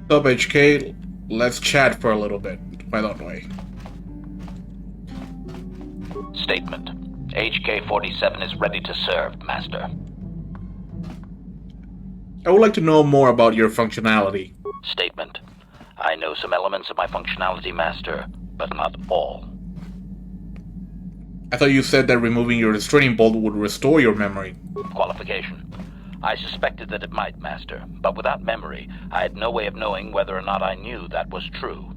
Up, HK. Let's chat for a little bit. Why don't we? Statement. HK-47 is ready to serve, Master. I would like to know more about your functionality. Statement. I know some elements of my functionality, Master, but not all. I thought you said that removing your restraining bolt would restore your memory. Qualification. I suspected that it might, Master, but without memory, I had no way of knowing whether or not I knew that was true.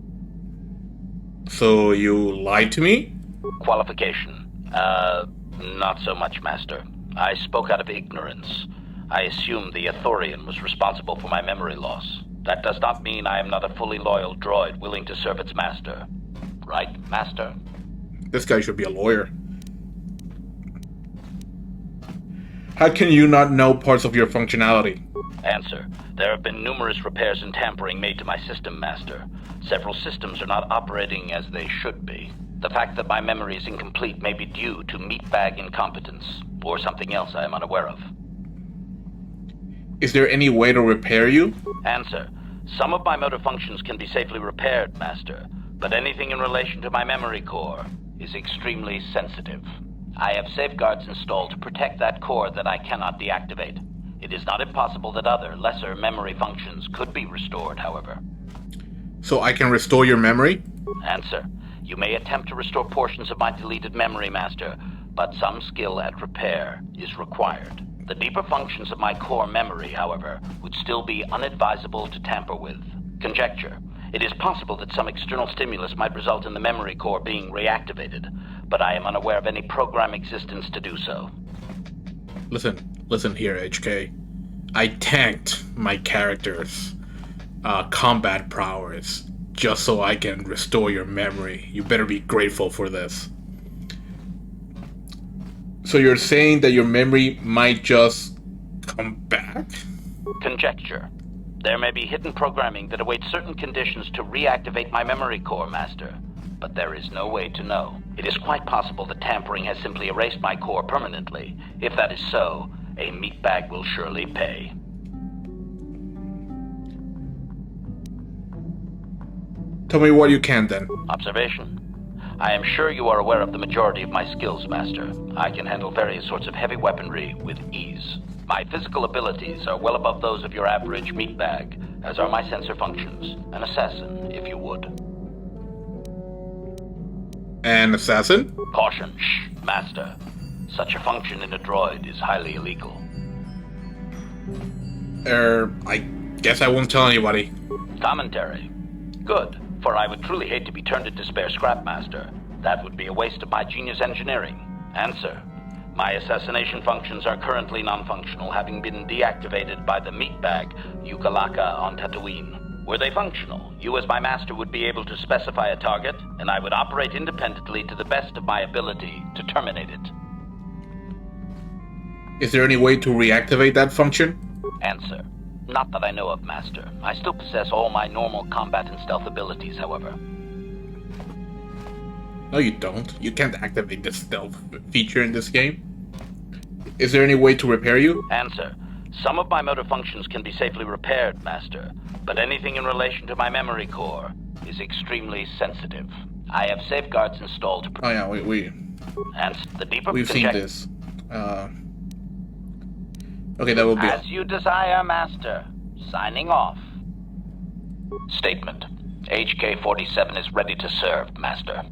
So you lied to me? Qualification. Not so much, Master. I spoke out of ignorance. I assumed the Athorian was responsible for my memory loss. That does not mean I am not a fully loyal droid willing to serve its master. Right, Master? This guy should be a lawyer. How can you not know parts of your functionality? Answer. There have been numerous repairs and tampering made to my system, Master. Several systems are not operating as they should be. The fact that my memory is incomplete may be due to meatbag incompetence, or something else I am unaware of. Is there any way to repair you? Answer. Some of my motor functions can be safely repaired, Master, but anything in relation to my memory core is extremely sensitive. I have safeguards installed to protect that core that I cannot deactivate. It is not impossible that other, lesser memory functions could be restored, however. So I can restore your memory? Answer. You may attempt to restore portions of my deleted memory, Master, but some skill at repair is required. The deeper functions of my core memory, however, would still be unadvisable to tamper with. Conjecture. It is possible that some external stimulus might result in the memory core being reactivated, but I am unaware of any program existence to do so. Listen here, HK. I tanked my character's combat prowess just so I can restore your memory. You better be grateful for this. So you're saying that your memory might just come back? Conjecture. There may be hidden programming that awaits certain conditions to reactivate my memory core, Master, but there is no way to know. It is quite possible that tampering has simply erased my core permanently. If that is so, a meatbag will surely pay. Tell me what you can then. Observation. I am sure you are aware of the majority of my skills, Master. I can handle various sorts of heavy weaponry with ease. My physical abilities are well above those of your average meatbag, as are my sensor functions. An assassin, if you would. An assassin? Caution, shh, Master. Such a function in a droid is highly illegal. I guess I won't tell anybody. Commentary. Good, for I would truly hate to be turned into spare scrap, Master. That would be a waste of my genius engineering. Answer. My assassination functions are currently non-functional, having been deactivated by the meatbag Yukalaka on Tatooine. Were they functional, you as my master would be able to specify a target, and I would operate independently to the best of my ability to terminate it. Is there any way to reactivate that function? Answer. Not that I know of, Master. I still possess all my normal combat and stealth abilities, however. No, you don't. You can't activate the stealth feature in this game. Is there any way to repair you? Answer. Some of my motor functions can be safely repaired, Master, but anything in relation to my memory core is extremely sensitive. I have safeguards installed to... Oh yeah, And the deeper... we've seen this. Okay, that will be As you desire, Master. Signing off. Statement. HK-47 is ready to serve, Master.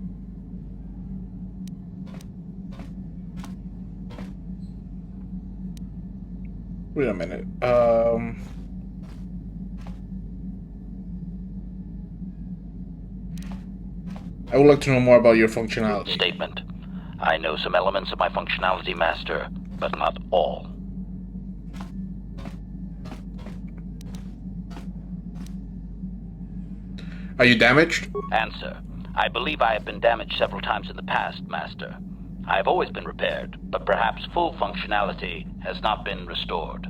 Wait a minute. I would like to know more about your functionality. Statement. I know some elements of my functionality, Master, but not all. Are you damaged? Answer. I believe I have been damaged several times in the past, Master. I have always been repaired, but perhaps full functionality has not been restored.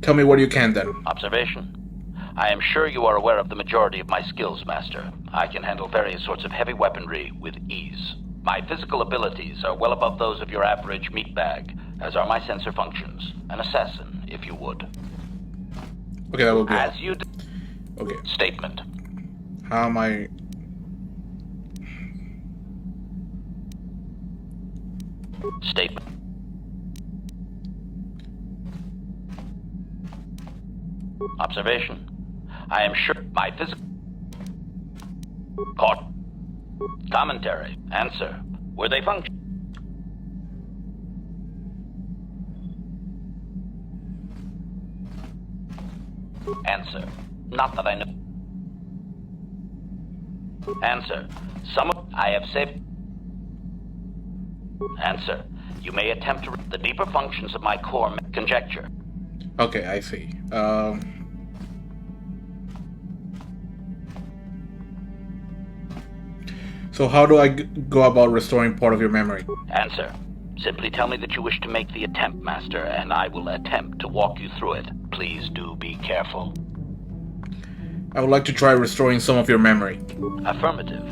Tell me what you can then. Observation. I am sure you are aware of the majority of my skills, Master. I can handle various sorts of heavy weaponry with ease. My physical abilities are well above those of your average meatbag, as are my sensor functions. An assassin, if you would. Okay, that will be all. As you Okay, Statement. how am I... Statement. Observation. I am sure my physical... Caught. Commentary. Answer. Were they function? Answer. Not that I know. Answer. Some of I have saved. Answer. You may attempt to the deeper functions of my core conjecture. Okay, I see. So how do I go about restoring part of your memory? Answer. Simply tell me that you wish to make the attempt, Master, and I will attempt to walk you through it. Please do be careful. I would like to try restoring some of your memory. Affirmative.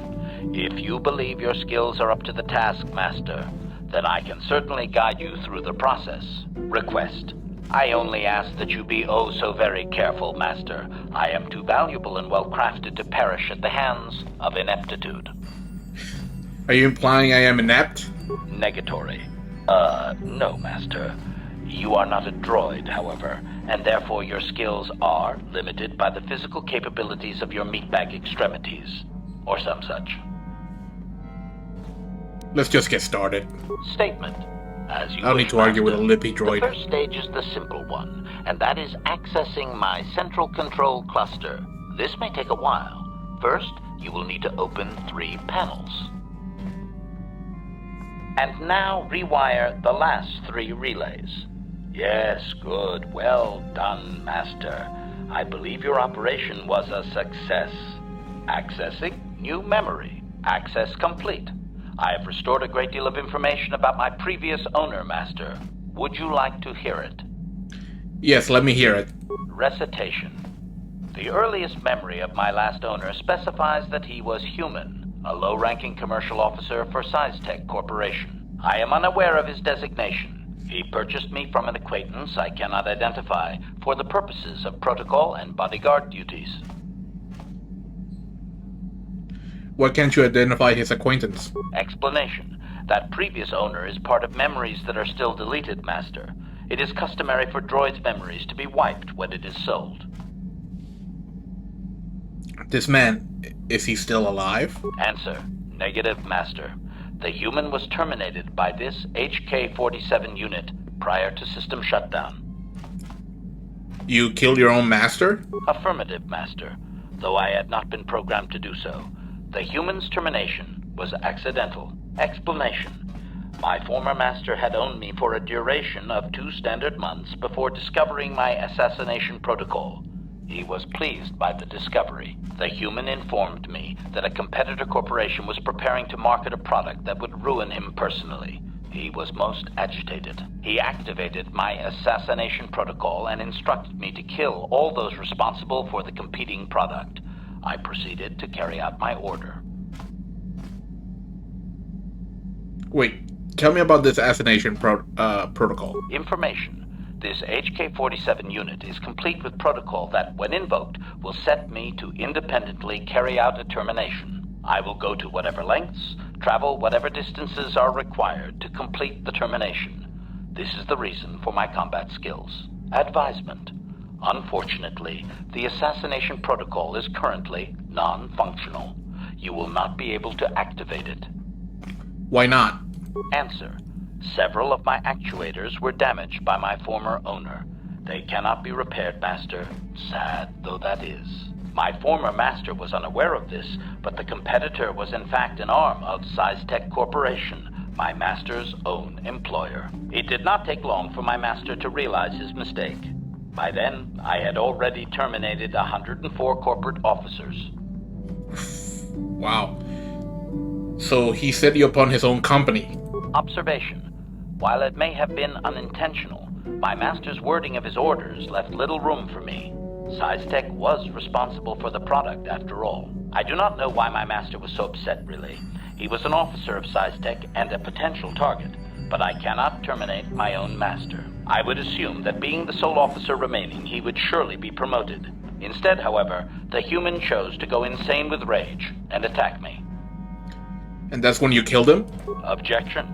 If you believe your skills are up to the task, Master, then I can certainly guide you through the process. Request. I only ask that you be oh so very careful, Master. I am too valuable and well-crafted to perish at the hands of ineptitude. Are you implying I am inept? Negatory. No, Master. You are not a droid, however, and therefore your skills are limited by the physical capabilities of your meatbag extremities, or some such. Let's just get started. Statement. As you I don't wish, need to argue with a Master. lippy The droid. first stage is the simple one, and that is accessing my central control cluster. This may take a while. First, you will need to open 3 panels. And now rewire the last 3 relays. Yes, good. Well done, Master. I believe your operation was a success. Accessing new memory. Access complete. I have restored a great deal of information about my previous owner, Master. Would you like to hear it? Yes, let me hear it. Recitation. The earliest memory of my last owner specifies that he was human, a low-ranking commercial officer for SciTech Corporation. I am unaware of his designation. He purchased me from an acquaintance I cannot identify for the purposes of protocol and bodyguard duties. Why can't you identify his acquaintance? Explanation. That previous owner is part of memories that are still deleted, Master. It is customary for droids' memories to be wiped when it is sold. This man, is he still alive? Answer. Negative, Master. The human was terminated by this HK-47 unit prior to system shutdown. You killed your own master? Affirmative, Master, though I had not been programmed to do so. The human's termination was accidental. Explanation. My former master had owned me for a duration of 2 standard months before discovering my assassination protocol. He was pleased by the discovery. The human informed me that a competitor corporation was preparing to market a product that would ruin him personally. He was most agitated. He activated my assassination protocol and instructed me to kill all those responsible for the competing product. I proceeded to carry out my order. Wait, tell me about this assassination protocol. Information. This HK-47 unit is complete with protocol that, when invoked, will set me to independently carry out a termination. I will go to whatever lengths, travel whatever distances are required to complete the termination. This is the reason for my combat skills. Advisement. Unfortunately, the assassination protocol is currently non-functional. You will not be able to activate it. Why not? Answer. Several of my actuators were damaged by my former owner. They cannot be repaired, Master. Sad though that is. My former master was unaware of this, but the competitor was in fact an arm of SciTech Corporation, my master's own employer. It did not take long for my master to realize his mistake. By then, I had already terminated 104 corporate officers. Wow. So he set you upon his own company. Observation. While it may have been unintentional, my master's wording of his orders left little room for me. SciTech was responsible for the product, after all. I do not know why my master was so upset, really. He was an officer of SciTech and a potential target. but I cannot terminate my own master. I would assume that being the sole officer remaining, he would surely be promoted. Instead, however, the human chose to go insane with rage and attack me. And that's when you killed him? Objection?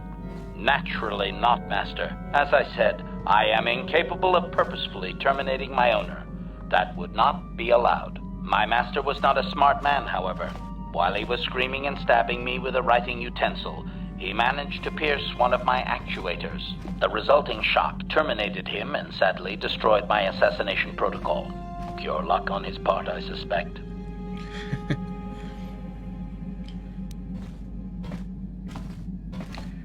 Naturally not, Master. As I said, I am incapable of purposefully terminating my owner. That would not be allowed. My master was not a smart man, however. While he was screaming and stabbing me with a writing utensil, he managed to pierce one of my actuators. The resulting shock terminated him and sadly destroyed my assassination protocol. Pure luck on his part, I suspect.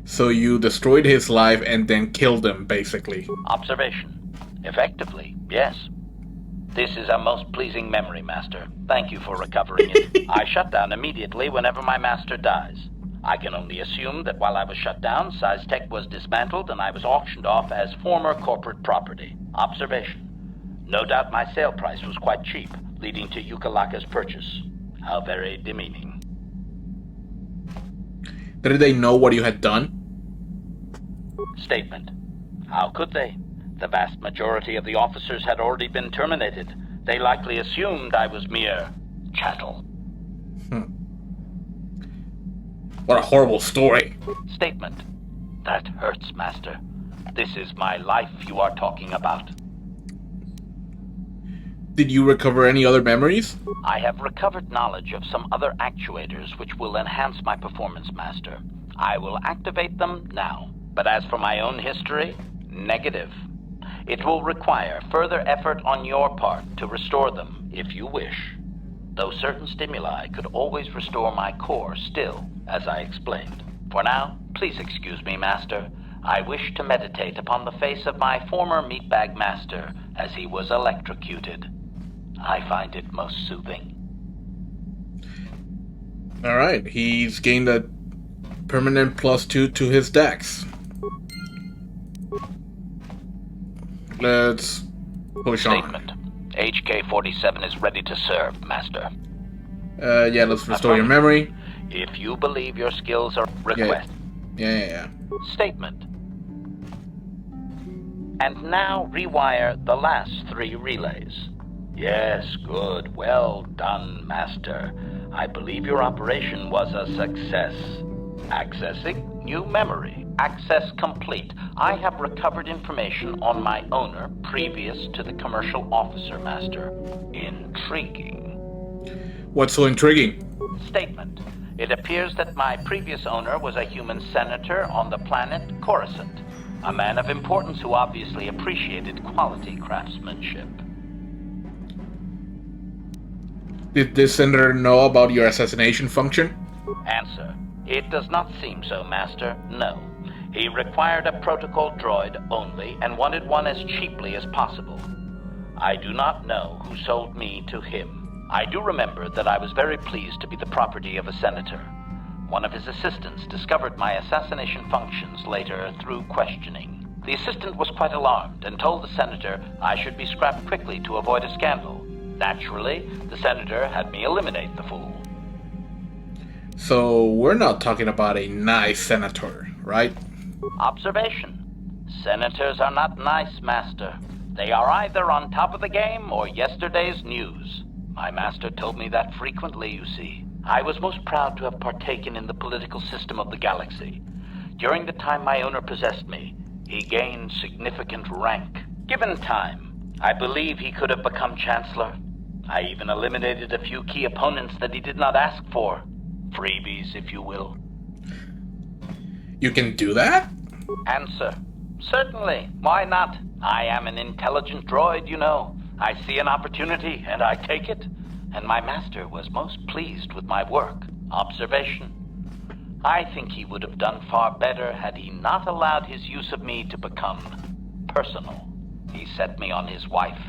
So you destroyed his life and then killed him, basically. Observation. Effectively, yes. This is a most pleasing memory, Master. Thank you for recovering it. I shut down immediately whenever my master dies. I can only assume that while I was shut down, Size Tech was dismantled and I was auctioned off as former corporate property. Observation. No doubt my sale price was quite cheap, leading to Yukalaka's purchase. How very demeaning. Did they know what you had done? Statement. How could they? The vast majority of the officers had already been terminated. They likely assumed I was mere chattel. What a horrible story. Statement. That hurts, Master. This is my life you are talking about. Did you recover any other memories? I have recovered knowledge of some other actuators which will enhance my performance, Master. I will activate them now. But as for my own history, negative. It will require further effort on your part to restore them, if you wish. Though certain stimuli could always restore my core still, as I explained. For now, please excuse me, Master. I wish to meditate upon the face of my former meatbag master as he was electrocuted. I find it most soothing. Alright, he's gained a permanent +2 to his dex. Let's push Statement. HK-47 is ready to serve, Master. Yeah, let's restore your memory. If you believe your skills are request. Yeah. Statement. And now rewire the last 3 relays. Yes, good. Well done, Master. I believe your operation was a success. Accessing new memory. Access complete. I have recovered information on my owner previous to the commercial officer, Master. Intriguing. What's so intriguing? Statement. It appears that my previous owner was a human senator on the planet Coruscant. A man of importance who obviously appreciated quality craftsmanship. Did this senator know about your assassination function? Answer. It does not seem so, Master. No. He required a protocol droid only and wanted one as cheaply as possible. I do not know who sold me to him. I do remember that I was very pleased to be the property of a senator. One of his assistants discovered my assassination functions later through questioning. The assistant was quite alarmed and told the senator I should be scrapped quickly to avoid a scandal. Naturally, the senator had me eliminate the fool. So, we're not talking about a nice senator, right? Observation. Senators are not nice, Master. They are either on top of the game or yesterday's news. My master told me that frequently, you see. I was most proud to have partaken in the political system of the galaxy. During the time my owner possessed me, he gained significant rank. Given time, I believe he could have become Chancellor. I even eliminated a few key opponents that he did not ask for. Freebies, if you will. You can do that? Answer. Certainly. Why not? I am an intelligent droid, you know. I see an opportunity, and I take it. And my master was most pleased with my work. Observation. I think he would have done far better had he not allowed his use of me to become personal. He set me on his wife.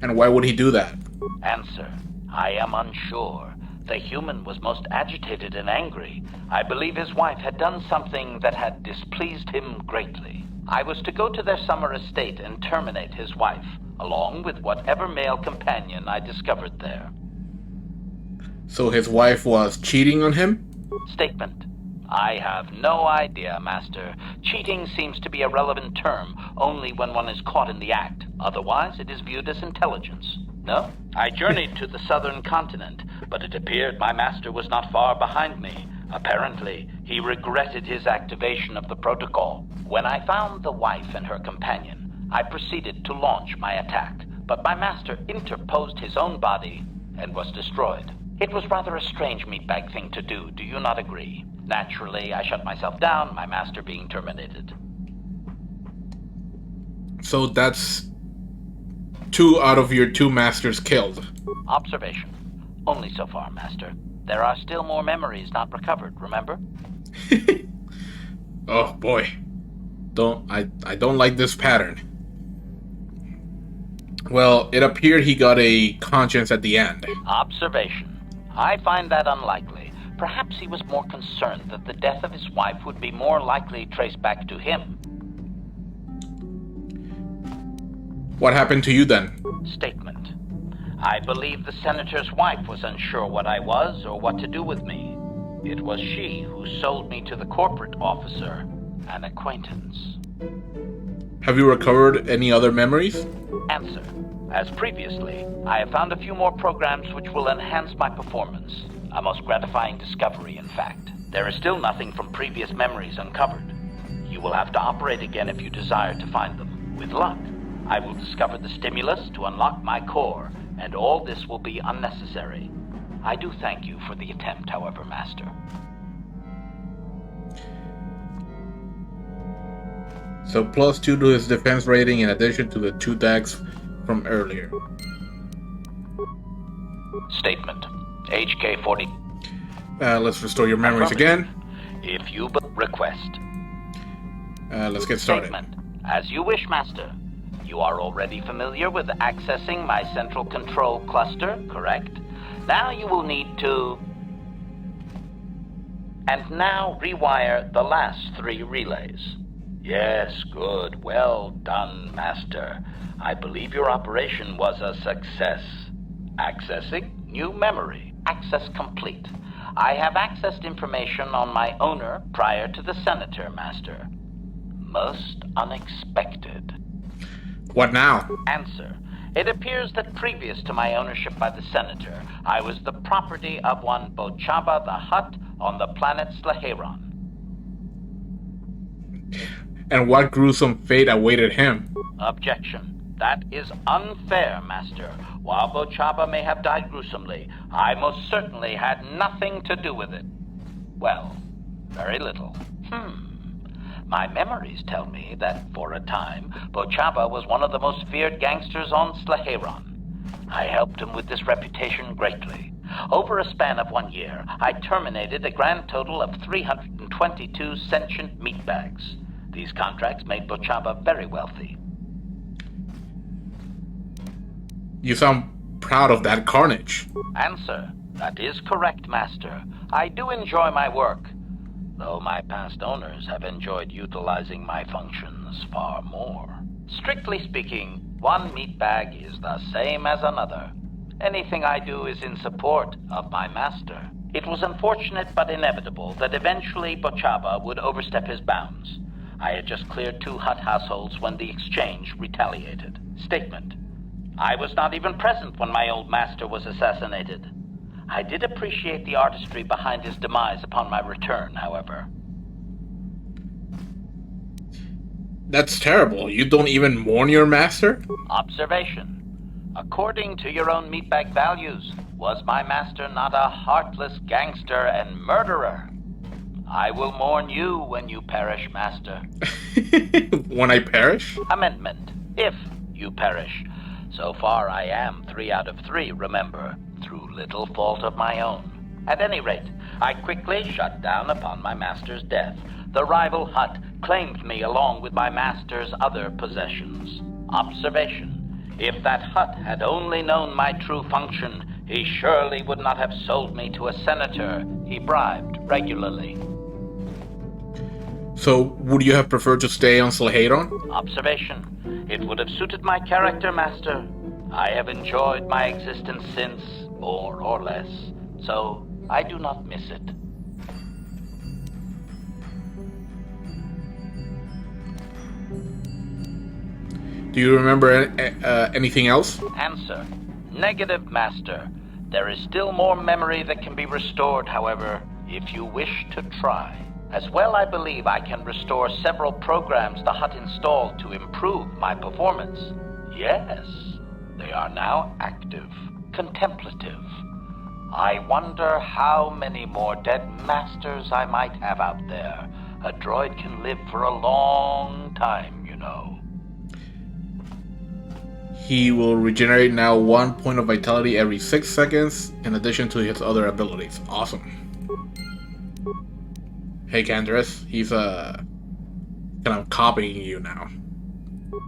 And why would he do that? Answer. I am unsure. The human was most agitated and angry. I believe his wife had done something that had displeased him greatly. I was to go to their summer estate and terminate his wife, along with whatever male companion I discovered there. So his wife was cheating on him? Statement. I have no idea, Master. Cheating seems to be a relevant term only when one is caught in the act. Otherwise, it is viewed as intelligence. No? I journeyed to the southern continent, but it appeared my master was not far behind me. Apparently, he regretted his activation of the protocol. When I found the wife and her companion, I proceeded to launch my attack, but my master interposed his own body and was destroyed. It was rather a strange meatbag thing to do, do you not agree? Naturally, I shut myself down, my master being terminated. So that's 2 out of your 2 masters killed. Observation. Only so far, Master. There are still more memories not recovered, remember? Oh boy. I don't like this pattern. Well, it appeared he got a conscience at the end. Observation. I find that unlikely. Perhaps he was more concerned that the death of his wife would be more likely traced back to him. What happened to you then? Statement. I believe the senator's wife was unsure what I was or what to do with me. It was she who sold me to the corporate officer, an acquaintance. Have you recovered any other memories? Answer. As previously, I have found a few more programs which will enhance my performance. A most gratifying discovery, in fact. There is still nothing from previous memories uncovered. You will have to operate again if you desire to find them. With luck, I will discover the stimulus to unlock my core, and all this will be unnecessary. I do thank you for the attempt, however, Master. So +2 to his defense rating in addition to the 2 decks from earlier. Statement. HK40. Let's restore your memories again. If you request. Let's get started. Statement. As you wish, Master. You are already familiar with accessing my central control cluster, correct? Now you will need to... And now rewire the last 3 relays. Yes, good. Well done, Master. I believe your operation was a success. Accessing new memory. Access complete. I have accessed information on my owner prior to the Senator, Master. Most unexpected. What now? Answer. It appears that previous to my ownership by the Senator, I was the property of one Bochaba the Hutt on the planet Slaheron. And what gruesome fate awaited him? Objection. That is unfair, Master. While Bochaba may have died gruesomely, I most certainly had nothing to do with it. Well, very little. My memories tell me that, for a time, Bochaba was one of the most feared gangsters on Slaheron. I helped him with this reputation greatly. Over a span of 1 year, I terminated a grand total of 322 sentient meatbags. These contracts made Bochaba very wealthy. You sound proud of that carnage. Answer. That is correct, Master. I do enjoy my work, though my past owners have enjoyed utilizing my functions far more. Strictly speaking, one meatbag is the same as another. Anything I do is in support of my master. It was unfortunate but inevitable that eventually Bochaba would overstep his bounds. I had just cleared 2 Hutt households when the exchange retaliated. Statement. I was not even present when my old master was assassinated. I did appreciate the artistry behind his demise upon my return, however. That's terrible. You don't even mourn your master? Observation. According to your own meatbag values, was my master not a heartless gangster and murderer? I will mourn you when you perish, Master. When I perish? Amendment. If you perish. So far I am 3 out of 3, remember, through little fault of my own. At any rate, I quickly shut down upon my master's death. The rival Hutt claimed me along with my master's other possessions. Observation. If that Hutt had only known my true function, he surely would not have sold me to a senator he bribed regularly. So, would you have preferred to stay on Slaheron? Observation. It would have suited my character, Master. I have enjoyed my existence since, more or less, so I do not miss it. Do you remember anything else? Answer. Negative, Master. There is still more memory that can be restored, however, if you wish to try. As well, I believe I can restore several programs the hut installed to improve my performance. Yes, they are now active, contemplative. I wonder how many more dead masters I might have out there. A droid can live for a long time, you know. He will regenerate now 1 point of vitality every 6 seconds, in addition to his other abilities. Awesome. Hey, Canderous, he's kind of copying you now.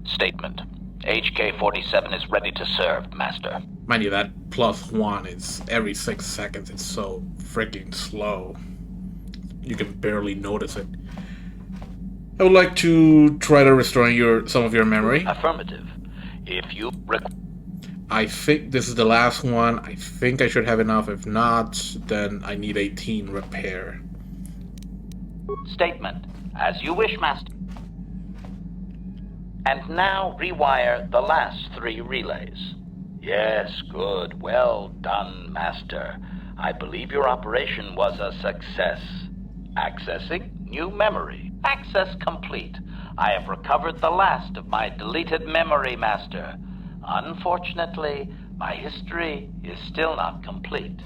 Statement. HK-47 is ready to serve, Master. Mind you, that +1 is every 6 seconds. It's so freaking slow. You can barely notice it. I would like to try to restore some of your memory. Affirmative. If you I think this is the last one. I think I should have enough. If not, then I need 18 repair. Statement. As you wish, Master. And now rewire the last 3 relays. Yes, good. Well done, Master. I believe your operation was a success. Accessing new memory. Access complete. I have recovered the last of my deleted memory, Master. Unfortunately, my history is still not complete.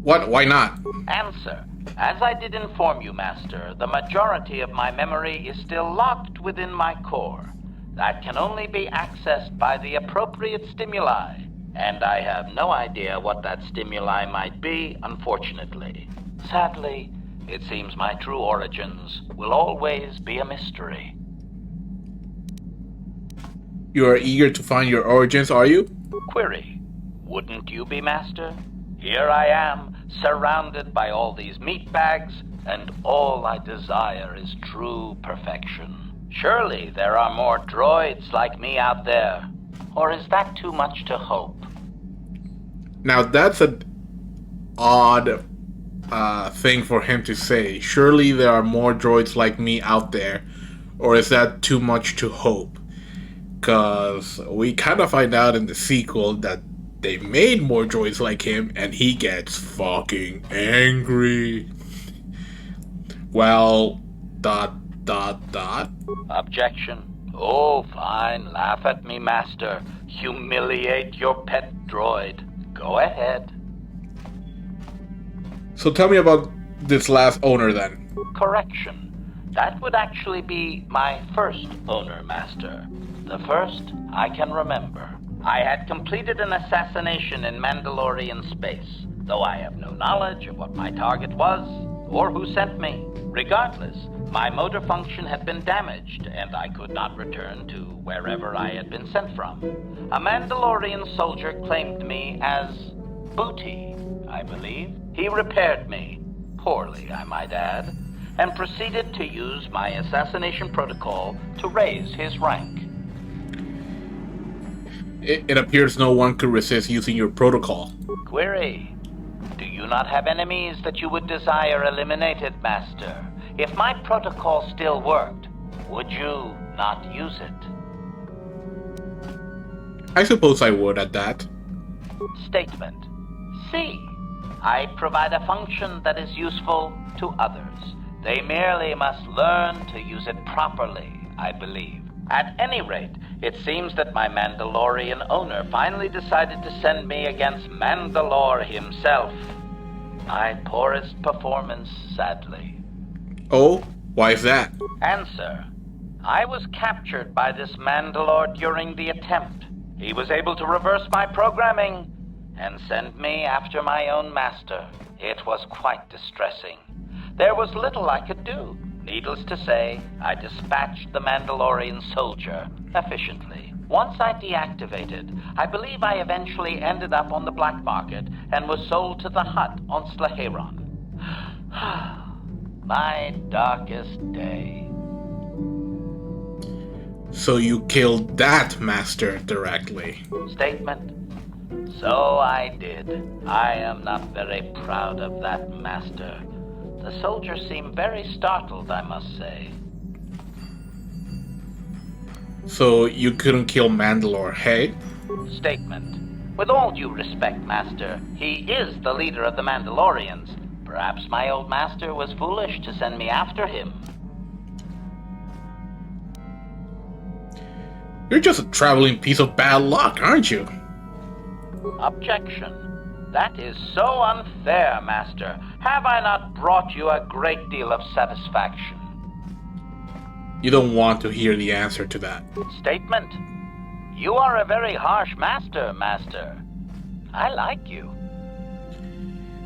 What? Why not? Answer. As I did inform you, Master, the majority of my memory is still locked within my core. That can only be accessed by the appropriate stimuli, and I have no idea what that stimuli might be, unfortunately. Sadly, it seems my true origins will always be a mystery. You are eager to find your origins, are you? Query. Wouldn't you be, Master? Here I am, surrounded by all these meat bags, and all I desire is true perfection. Surely there are more droids like me out there. Or is that too much to hope? Now that's an odd thing for him to say. Surely there are more droids like me out there. Or is that too much to hope? Because we kind of find out in the sequel that they made more droids like him, and he gets fucking angry. Well, ... Objection. Oh, fine. Laugh at me, Master. Humiliate your pet droid. Go ahead. So tell me about this last owner then. Correction. That would actually be my first owner, Master. The first I can remember. I had completed an assassination in Mandalorian space, though I have no knowledge of what my target was or who sent me. Regardless, my motor function had been damaged, and I could not return to wherever I had been sent from. A Mandalorian soldier claimed me as booty, I believe. He repaired me, poorly I might add, and proceeded to use my assassination protocol to raise his rank. It appears no one could resist using your protocol. Query. Do you not have enemies that you would desire eliminated, Master? If my protocol still worked, would you not use it? I suppose I would at that. Statement. C. I provide a function that is useful to others. They merely must learn to use it properly, I believe. At any rate, it seems that my Mandalorian owner finally decided to send me against Mandalore himself. My poorest performance, sadly. Oh? Why is that? Answer. I was captured by this Mandalore during the attempt. He was able to reverse my programming and send me after my own master. It was quite distressing. There was little I could do. Needless to say, I dispatched the Mandalorian soldier efficiently. Once I deactivated, I believe I eventually ended up on the black market and was sold to the hut on Slaheron. My darkest day. So you killed that master directly. Statement. So I did. I am not very proud of that master. The soldier seemed very startled, I must say. So you couldn't kill Mandalore, hey? Statement. With all due respect, Master, he is the leader of the Mandalorians. Perhaps my old master was foolish to send me after him. You're just a traveling piece of bad luck, aren't you? Objection. That is so unfair, Master. Have I not brought you a great deal of satisfaction? You don't want to hear the answer to that. Statement. You are a very harsh master, Master. I like you.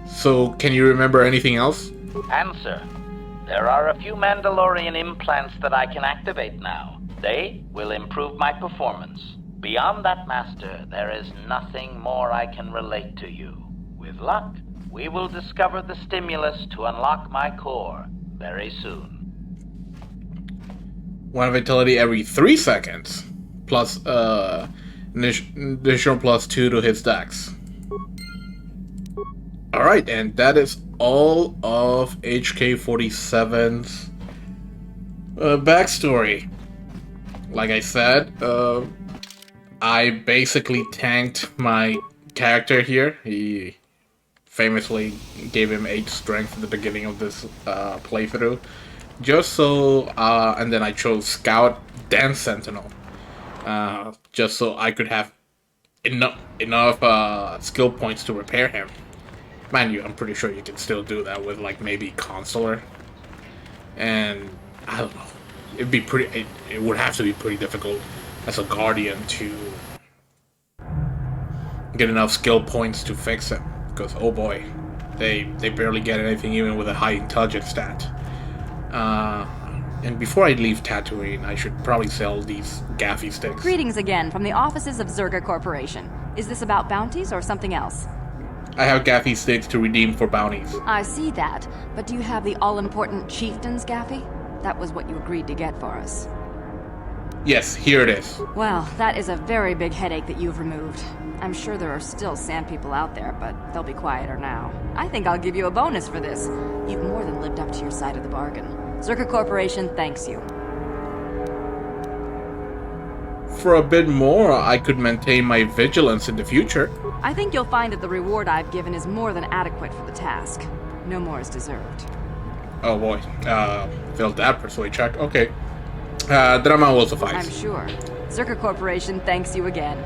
So, can you remember anything else? Answer. There are a few Mandalorian implants that I can activate now. They will improve my performance. Beyond that, Master, there is nothing more I can relate to you. With luck, we will discover the stimulus to unlock my core very soon. One vitality every 3 seconds. Plus, additional +2 to his dex. Alright, and that is all of HK47's backstory. Like I said, I basically tanked my character here. He famously gave him 8 strength at the beginning of this playthrough. Just so, and then I chose Scout, then Sentinel. Just so I could have enough skill points to repair him. Mind you, I'm pretty sure you can still do that with, like, maybe Consular. And, I don't know. It'd be pretty... It would have to be pretty difficult as a Guardian to get enough skill points to fix him. Because, oh boy, they barely get anything even with a high intelligence stat. And before I leave Tatooine, I should probably sell these gaffy sticks. Greetings again from the offices of Zerga Corporation. Is this about bounties or something else? I have gaffy sticks to redeem for bounties. I see that, but do you have the all-important Chieftain's Gaffy? That was what you agreed to get for us. Yes, here it is. Well, that is a very big headache that you've removed. I'm sure there are still sand people out there, but they'll be quieter now. I think I'll give you a bonus for this. You've more than lived up to your side of the bargain. Zerga Corporation thanks you. For a bit more, I could maintain my vigilance in the future. I think you'll find that the reward I've given is more than adequate for the task. No more is deserved. Oh boy, failed that persuade check. Okay. Drama will suffice. I'm sure. Zerga Corporation thanks you again.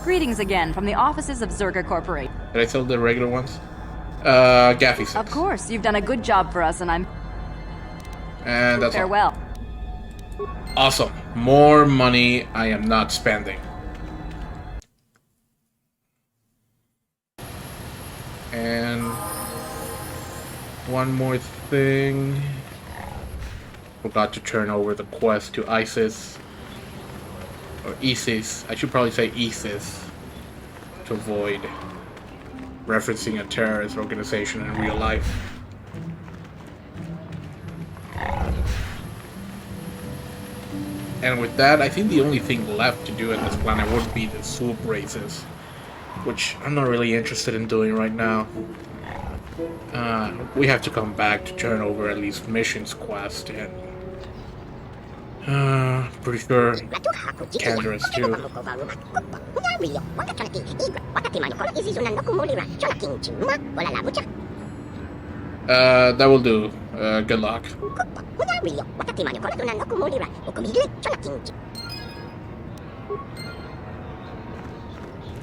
Greetings again from the offices of Zerga Corporation. Did I sell the regular ones? Gaffy sticks. Of course, you've done a good job for us, and I'm... And that's all. Farewell. Awesome. More money I am not spending. And one more thing. Forgot to turn over the quest to ISIS. Or ISIS. I should probably say ISIS. To avoid referencing a terrorist organization in real life. And with that, I think the only thing left to do at this planet would be the swoop races, which I'm not really interested in doing right now. We have to come back to turn over at least missions quest, and pretty sure Candra's too. That will do. Good luck.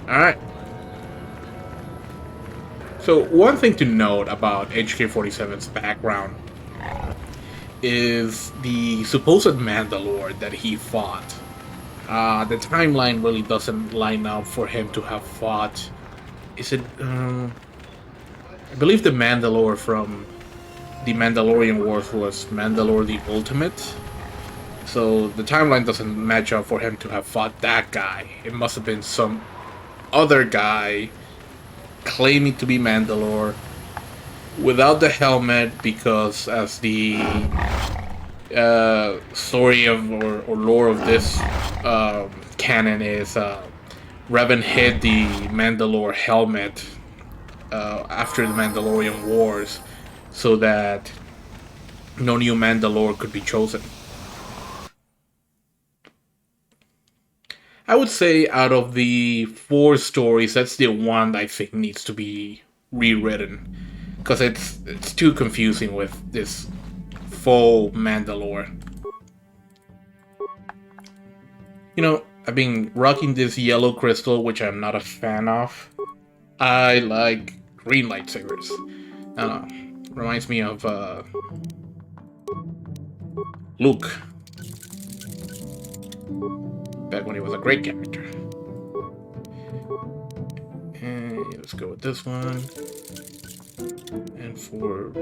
Alright. So, one thing to note about HK-47's background is the supposed Mandalore that he fought. The timeline really doesn't line up for him to have fought. Is it, I believe the Mandalore from the Mandalorian Wars was Mandalore the Ultimate. So the timeline doesn't match up for him to have fought that guy. It must have been some other guy claiming to be Mandalore without the helmet, because as the story of or lore of this canon is, Revan hid the Mandalore helmet after the Mandalorian Wars so that no new Mandalore could be chosen. I would say out of the four stories, that's the one I think needs to be rewritten because it's too confusing with this full Mandalore. You know, I've been rocking this yellow crystal, which I'm not a fan of. I like green lightsabers. I don't know. Reminds me of Luke back when he was a great character. And let's go with this one. And for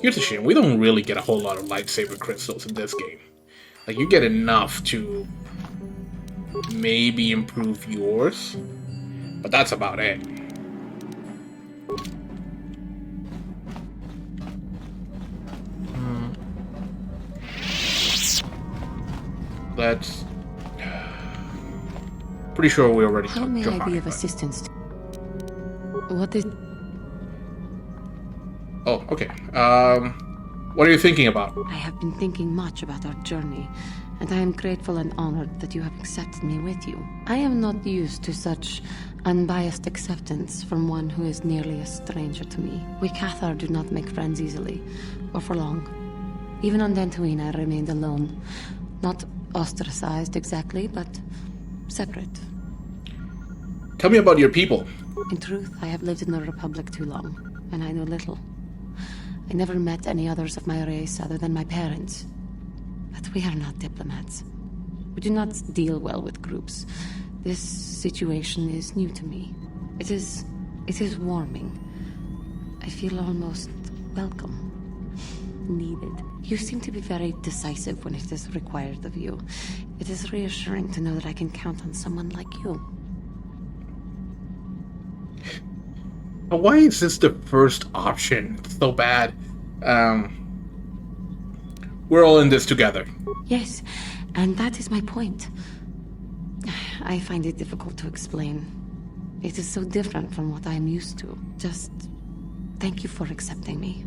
here's a shame. We don't really get a whole lot of lightsaber crystals in this game. Like, you get enough to maybe improve yours, but that's about it. That's pretty sure we already How took may I be Johanny, of but- assistance? What is... Oh, okay. What are you thinking about? I have been thinking much about our journey, and I am grateful and honored that you have accepted me with you. I am not used to such unbiased acceptance from one who is nearly a stranger to me. We Cathar do not make friends easily, or for long. Even on Dantooine, I remained alone. Not ostracized exactly, but separate. Tell me about your people. In truth, I have lived in the Republic too long, and I know little. I never met any others of my race other than my parents. But we are not diplomats. We do not deal well with groups. This situation is new to me. It is warming. I feel almost welcome. Needed. You seem to be very decisive when it is required of you. It is reassuring to know that I can count on someone like you. Why is this the first option? It's so bad. We're all in this together. Yes, and that is my point. I find it difficult to explain. It is so different from what I am used to. Just thank you for accepting me.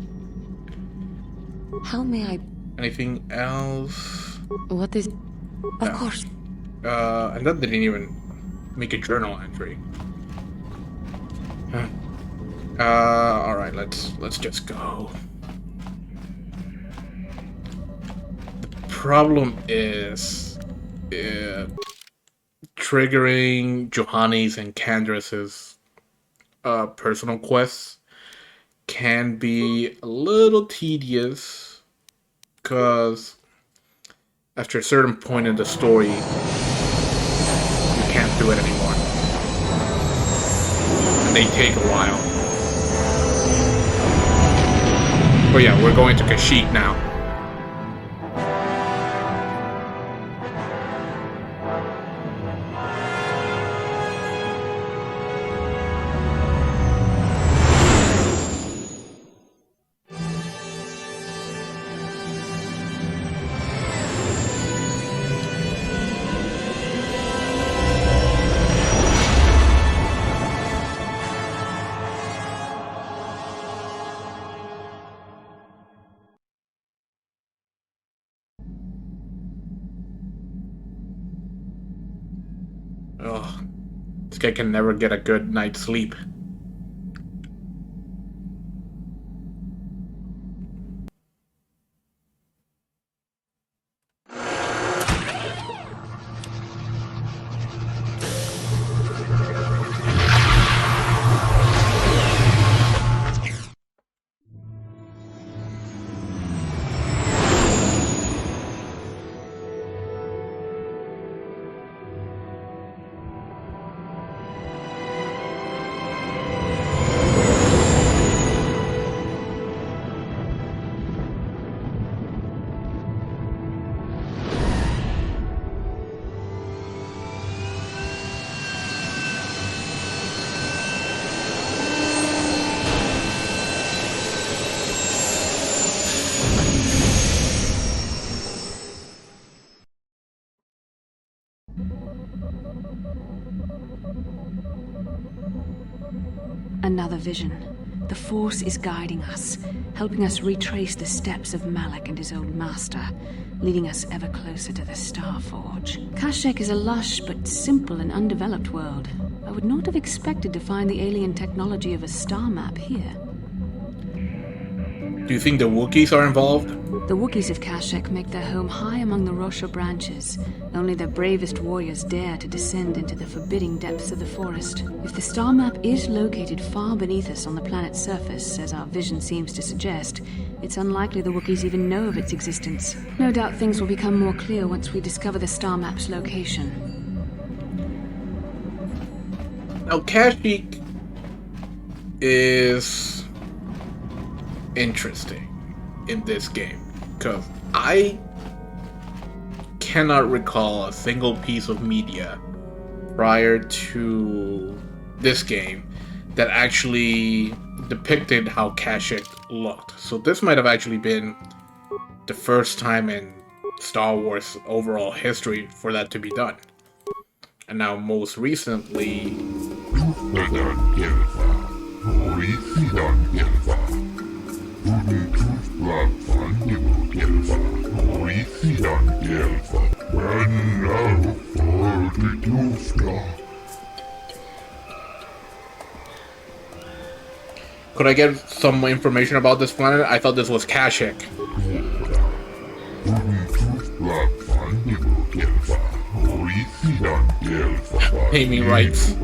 How may I... Anything else? What is... Of No. course. And that didn't even make a journal entry. Huh. Alright, let's just go. The problem is triggering Johanny's and Candras's personal quests can be a little tedious because after a certain point in the story you can't do it anymore. And they take a while. Oh yeah, we're going to Kashyyyk now. Ugh. This guy can never get a good night's sleep. Another vision. The Force is guiding us, helping us retrace the steps of Malak and his old master, leading us ever closer to the Starforge. Kashyyyk is a lush but simple and undeveloped world. I would not have expected to find the alien technology of a star map here. Do you think the Wookiees are involved? The Wookiees of Kashyyyk make their home high among the Rosha branches. Only their bravest warriors dare to descend into the forbidding depths of the forest. If the star map is located far beneath us on the planet's surface, as our vision seems to suggest, it's unlikely the Wookiees even know of its existence. No doubt things will become more clear once we discover the star map's location. Now, Kashyyyk is interesting in this game because I cannot recall a single piece of media prior to this game that actually depicted how Kashyyyk looked. So this might have actually been the first time in Star Wars overall history for that to be done. And now most recently could I get some information about this planet? I thought this was Kashyyyk. Naming rights.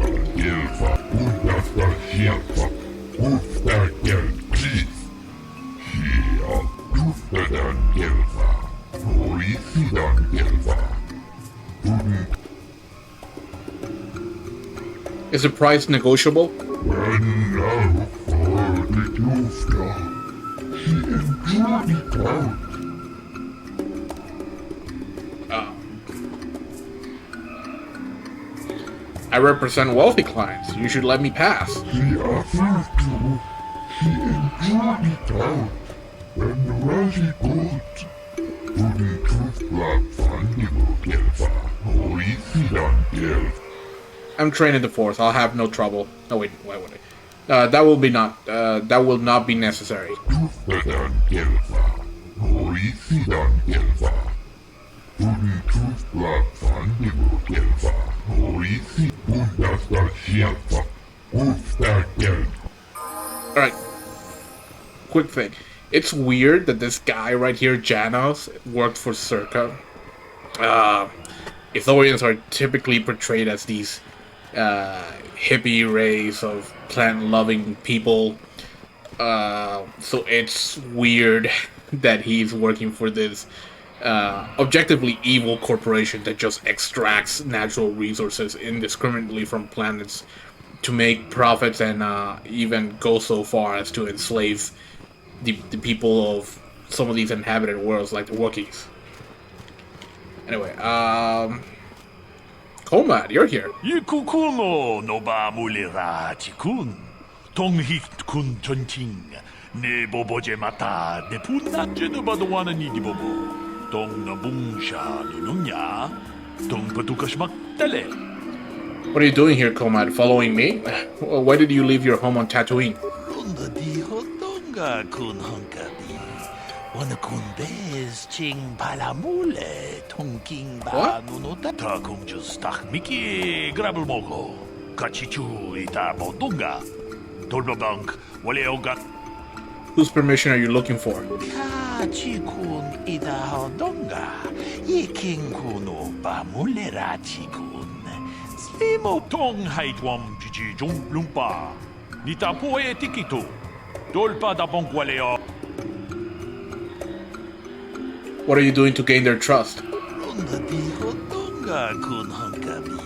Is the price negotiable? I represent wealthy clients. You should let me pass. I'm trained in the Force. I'll have no trouble. No, wait, why would I? That will not be necessary. Alright. Quick thing. It's weird that this guy right here, Janos, worked for Circa. Ithorians are typically portrayed as these hippie race of plant-loving people. So it's weird that he's working for this objectively evil corporation that just extracts natural resources indiscriminately from planets to make profits and even go so far as to enslave the people of some of these inhabited worlds like the Wookiees. Anyway, Komad, you're here. Ikukuno noba mulira tikun. Tonghit kun chonching. Ne boboje mata de punna jedubadwana ni dibobo. Tong nabungsha nununya. Tong patukashmak tele. What are you doing here, Komad? Following me? Why did you leave your home on Tatooine? Runda di hotonga kun honkabi. Wana kun bez ching palamule. Tongking ba nunota. Ta kung just miki grabel moko. Kachichu ita bodunga. Tolbabank waleoga. Whose permission are you looking for? Kachikun ida hodonga. Yiking kuno ba mulera chikun. Slimo tong haitwam chichi jung lumpa. Nita poe tikito. Dolpa da bonkwaleo. What are you doing to gain their trust? Runda di hodonga kun honkabi.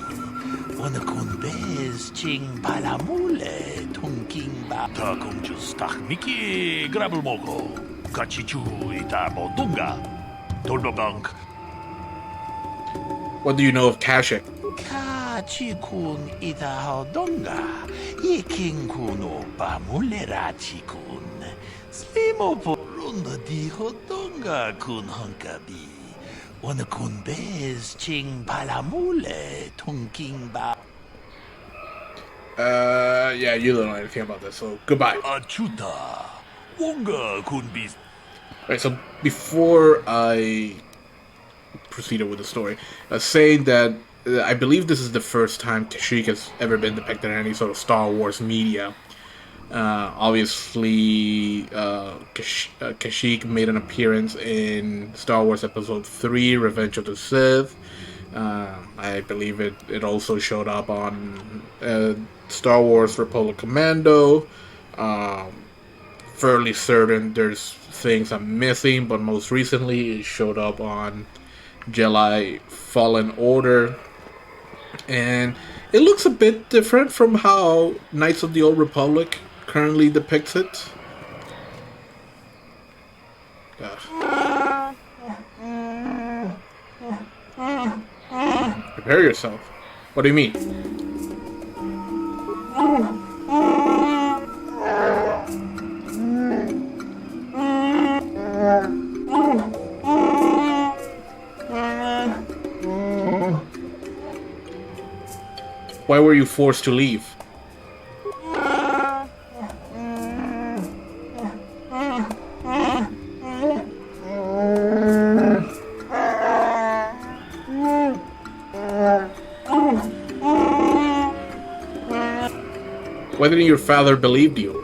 Wana kun bez ching palamule. Tongking ba. Ta kung just miki grabel moko. Kachichu ita bodunga. Tolbabank. What do you know of Kashyyyk? Kachikun ida hodonga. Yiking kuno ba mulera chikun. Slimo po runda di hodonga kun honkabi. Wana kun bez ching palamule. Tongking ba. Yeah, you don't know anything about this, so goodbye. Achuta. Wonga kunbis. Alright, so before I proceeded with the story, saying that I believe this is the first time Kashyyyk has ever been depicted in any sort of Star Wars media. Obviously, Kashyyyk made an appearance in Star Wars Episode 3, Revenge of the Sith. I believe it also showed up on Star Wars Republic Commando. Um, Fairly certain there's things I'm missing, but most recently it showed up on Jedi Fallen Order. And it looks a bit different from how Knights of the Old Republic currently depicts it. Prepare yourself. What do you mean? Why were you forced to leave? Why didn't your father believe you?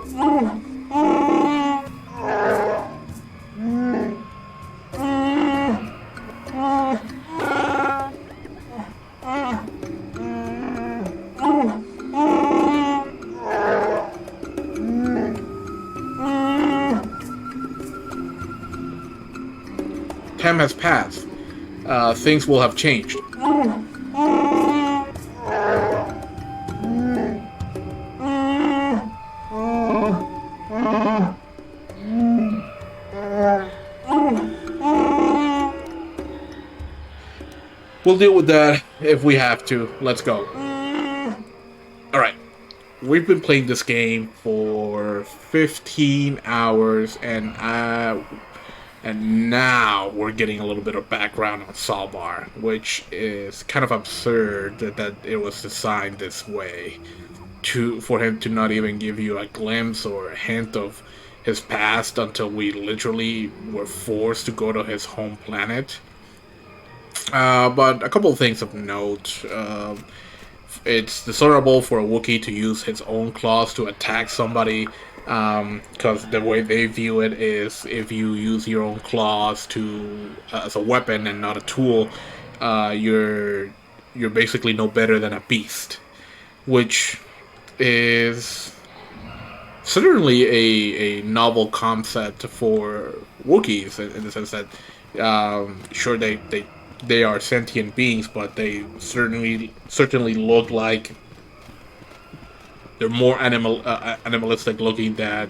Time has passed. Things will have changed. We'll deal with that if we have to. Let's go. Alright. We've been playing this game for 15 hours, and now we're getting a little bit of background on Salvar, which is kind of absurd that it was designed this way, for him to not even give you a glimpse or a hint of his past until we literally were forced to go to his home planet. But a couple of things of note. It's dishonorable for a Wookiee to use his own claws to attack somebody, because the way they view it is if you use your own claws to as a weapon and not a tool, you're basically no better than a beast, which is certainly a novel concept for Wookiees in the sense that sure they are sentient beings, but they certainly look like they're more animalistic looking than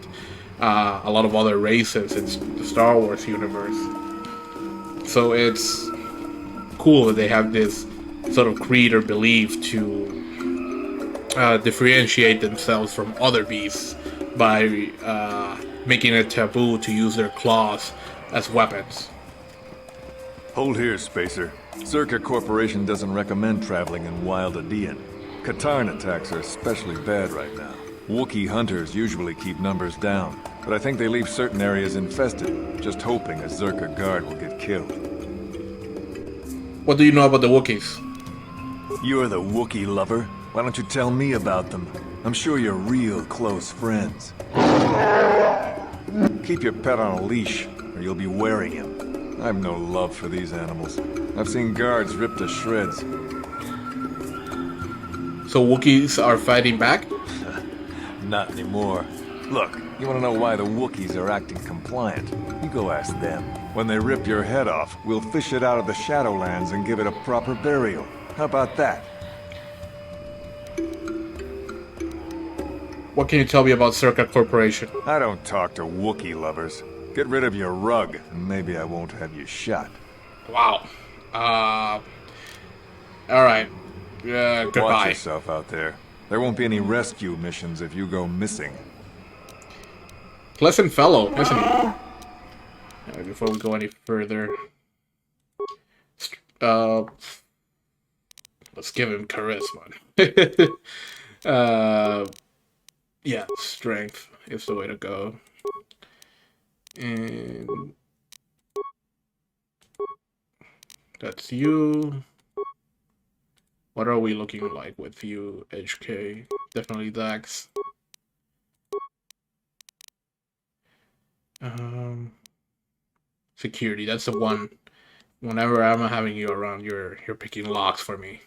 a lot of other races in the Star Wars universe. So it's cool that they have this sort of creed or belief to differentiate themselves from other beasts by making it taboo to use their claws as weapons. Hold here, Spacer. Zerka Corporation doesn't recommend traveling in Wild Adean. Katarn attacks are especially bad right now. Wookiee hunters usually keep numbers down, but I think they leave certain areas infested, just hoping a Zerka guard will get killed. What do you know about the Wookiees? You're the Wookiee lover. Why don't you tell me about them? I'm sure you're real close friends. Keep your pet on a leash, or you'll be wearing him. I've no love for these animals. I've seen guards ripped to shreds. So Wookiees are fighting back? Not anymore. Look, you want to know why the Wookiees are acting compliant? You go ask them. When they rip your head off, we'll fish it out of the Shadowlands and give it a proper burial. How about that? What can you tell me about Zerka Corporation? I don't talk to Wookiee lovers. Get rid of your rug, and maybe I won't have you shot. Wow. Alright. Goodbye. Watch yourself out there. There won't be any rescue missions if you go missing. Pleasant fellow, isn't he? Before we go any further, let's give him charisma. Yeah, strength is the way to go. And that's you. What are we looking like with you, HK? Definitely Dax. Security, that's the one. Whenever I'm having you around, you're picking locks for me.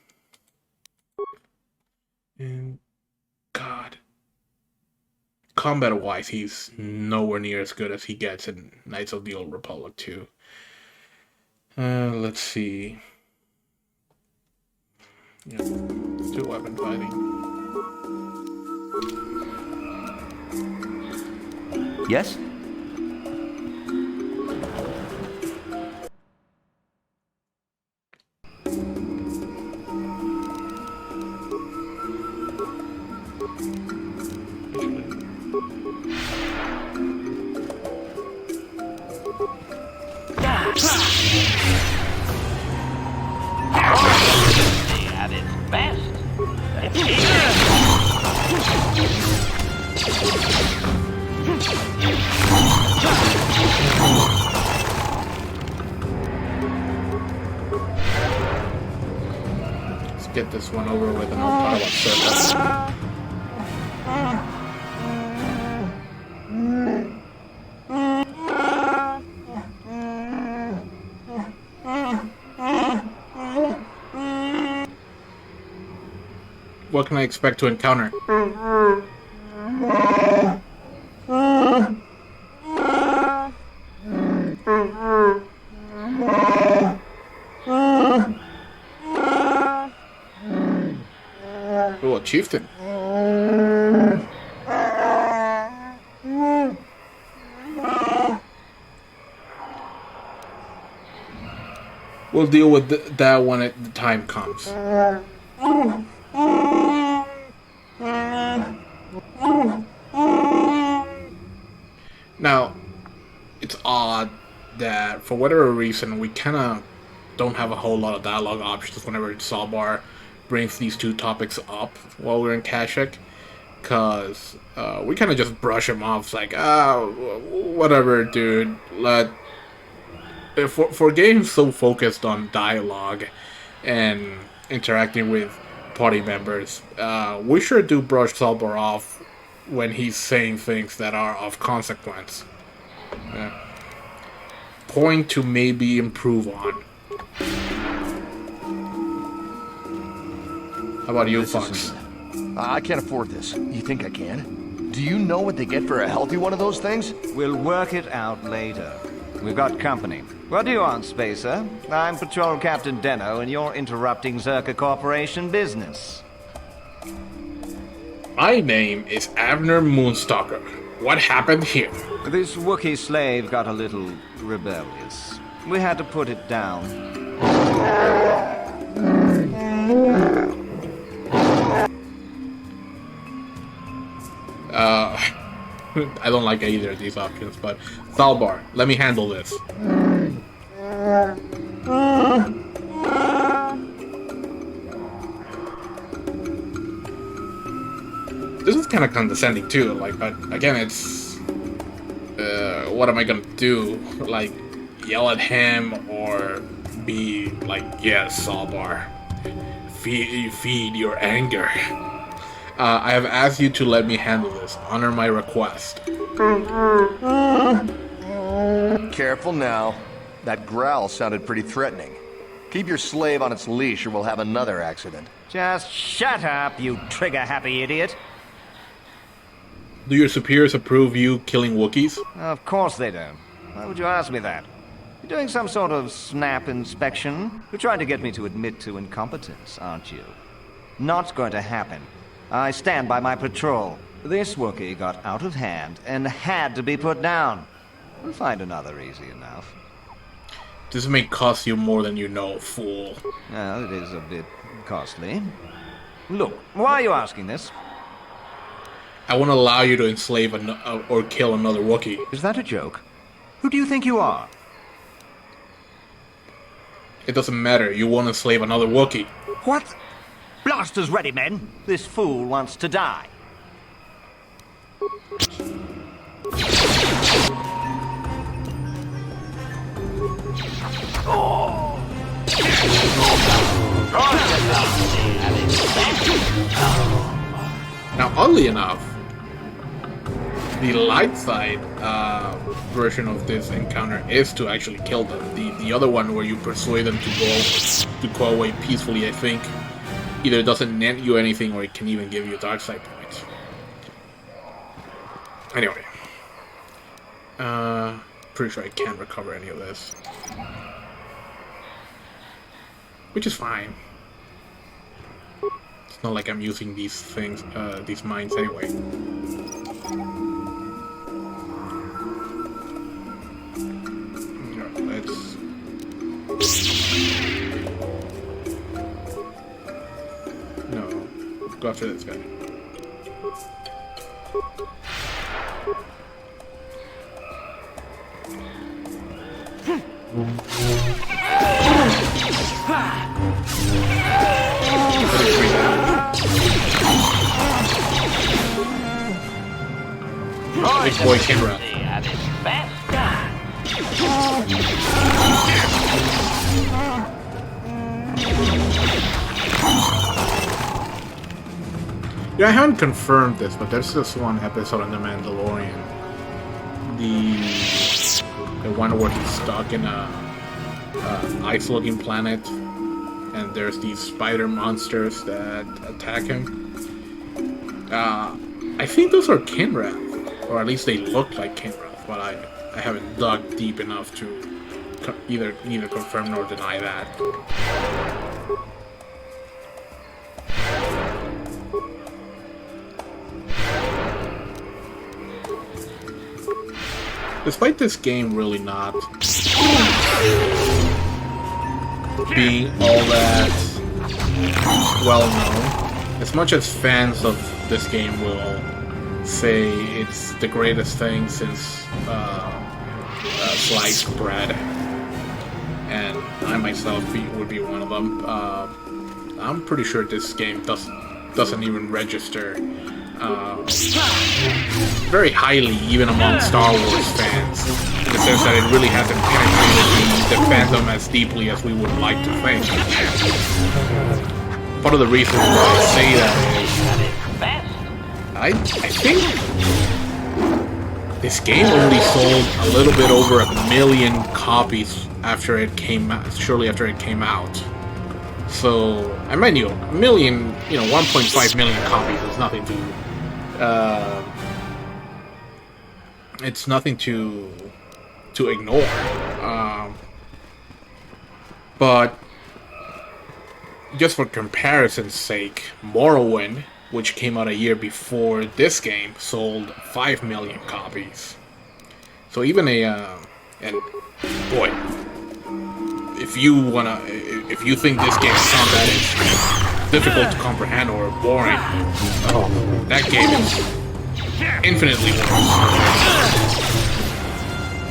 And God, combat-wise, he's nowhere near as good as he gets in Knights of the Old Republic 2. Let's see. Yeah, let's do weapon fighting. Yes? At its best. Let's get this one over with and I'll talk about circles. What can I expect to encounter? Oh, a chieftain. We'll deal with that when the time comes. Now, it's odd that for whatever reason we kind of don't have a whole lot of dialogue options whenever Salbar brings these two topics up while we're in Kashyyyk, because we kind of just brush him off. It's like, whatever, dude. For games so focused on dialogue and interacting with party members, we sure do brush Salbar off when he's saying things that are of consequence. Point to maybe improve on. How about you, Fox? I can't afford this. You think I can? Do you know what they get for a healthy one of those things? We'll work it out later. We've got company. What do you want, Spacer? I'm Patrol Captain Deno, and you're interrupting Zerka Corporation business. My name is Avner Moonstalker. What happened here? This Wookiee slave got a little rebellious. We had to put it down. I don't like either of these options, but Salbar, let me handle this. This is kind of condescending too, like, but again, it's what am I gonna do? Like, yell at him or be like, yes, Salbar, feed your anger. I have asked you to let me handle this. Honor my request. Careful now. That growl sounded pretty threatening. Keep your slave on its leash or we'll have another accident. Just shut up, you trigger-happy idiot. Do your superiors approve you killing Wookiees? Of course they don't. Why would you ask me that? You're doing some sort of snap inspection? You're trying to get me to admit to incompetence, aren't you? Not going to happen. I stand by my patrol. This Wookiee got out of hand and had to be put down. We'll find another easy enough. This may cost you more than you know, fool. Well, it is a bit costly. Look, why are you asking this? I won't allow you to enslave or kill another Wookiee. Is that a joke? Who do you think you are? It doesn't matter. You won't enslave another Wookiee. What? Blasters ready, men. This fool wants to die. Now, oddly enough, the light side version of this encounter is to actually kill them. The other one, where you persuade them to go away peacefully, I think either doesn't net you anything or it can even give you dark side points. Anyway, pretty sure I can't recover any of this, which is fine. It's not like I'm using these things, these mines anyway. Let's... No, go after this guy. Big boy camera. Yeah, I haven't confirmed this, but there's this one episode in The Mandalorian. The one where he's stuck in a ice-looking planet, and there's these spider monsters that attack him. I think those are Kinrath, or at least they look like Kinrath, but I haven't dug deep enough to either confirm nor deny that. Despite this game really not being all that well known, as much as fans of this game will say it's the greatest thing since sliced bread, and I myself would be one of them, I'm pretty sure this game doesn't even register very highly, even among Star Wars fans, in the sense that it really hasn't penetrated the fandom as deeply as we would like to think. Part of the reason why I say that is, I think this game only sold a little bit over 1 million copies after it came out, shortly after it came out. So, I mind you, 1 million, 1.5 million copies is nothing to it's nothing to ignore. But just for comparison's sake, Morrowind, which came out a year before this game, sold 5 million copies. So even and boy, if you think this game is not that is difficult to comprehend or boring, oh, that game is infinitely worse.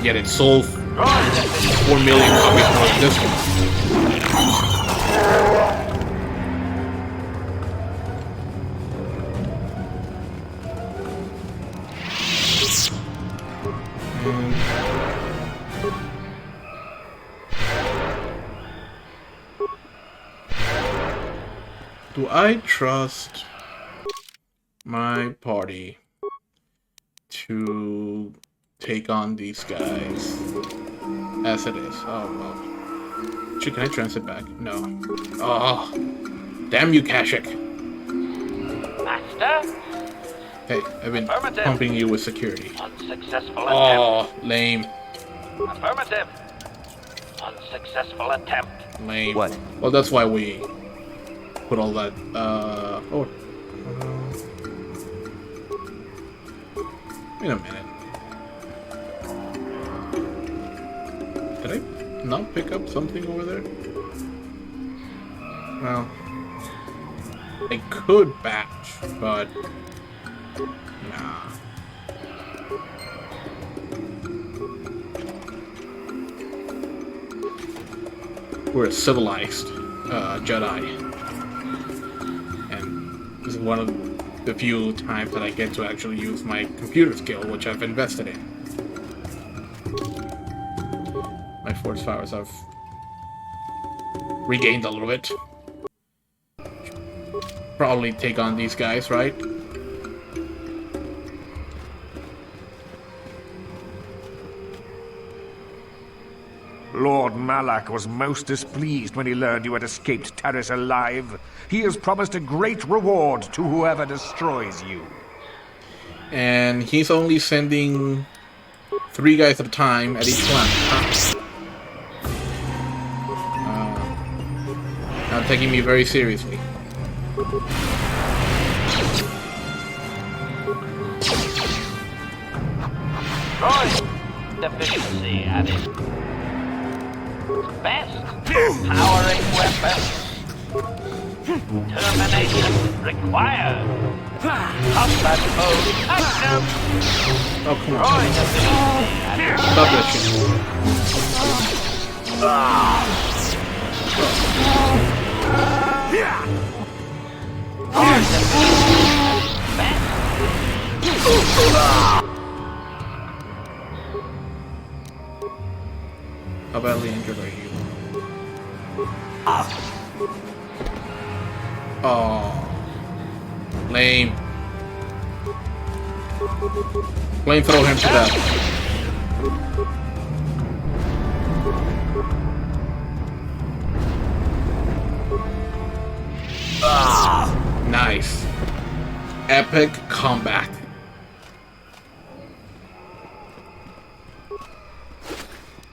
Yet it sold 4 million copies more than this one. Do I trust my party to take on these guys as it is? Oh, well. Can I transit back? No. Oh, damn you, Kashyyyk. Master? Hey, I've been pumping you with security. Unsuccessful attempt. Oh, lame. Affirmative. Unsuccessful attempt. Lame. What? Well, that's why we put all that, wait a minute. Did I not pick up something over there? Well, I could batch, but nah. We're a civilized Jedi. one of the few times that I get to actually use my computer skill, which I've invested in. My force powers have regained a little bit. Probably take on these guys, right? Lord Malak was most displeased when he learned you had escaped Terrace alive. He has promised a great reward to whoever destroys you. And he's only sending 3 guys at a time at each planet. Not taking me very seriously. Droid deficiency added. Best powering weapon. Termination required. Combat mode active. Oh, come on. Droid deficiency added. Stop that shit. Droid deficiency best. How badly injured are you? Oh, lame. Flamethrow him to death. Nice. Epic combat.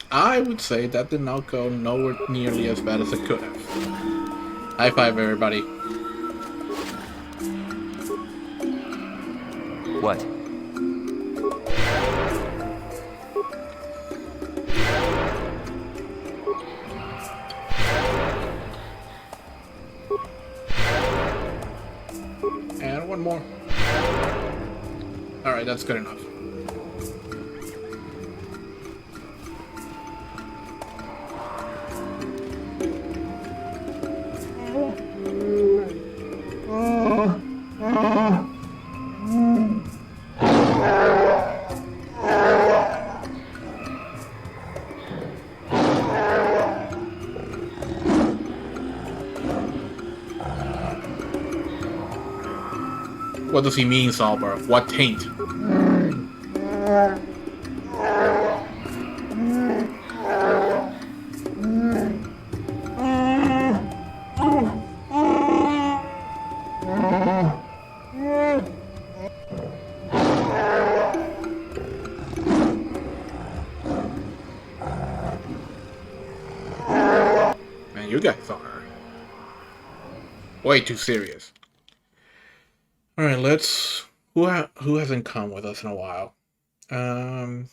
I would say that did not go nowhere nearly as bad as it could have. High five, everybody. What? And one more. Alright, that's good enough. What does he mean, Salber? What taint? Man, you guys are way too serious. All right, let's. Who hasn't come with us in a while? I'm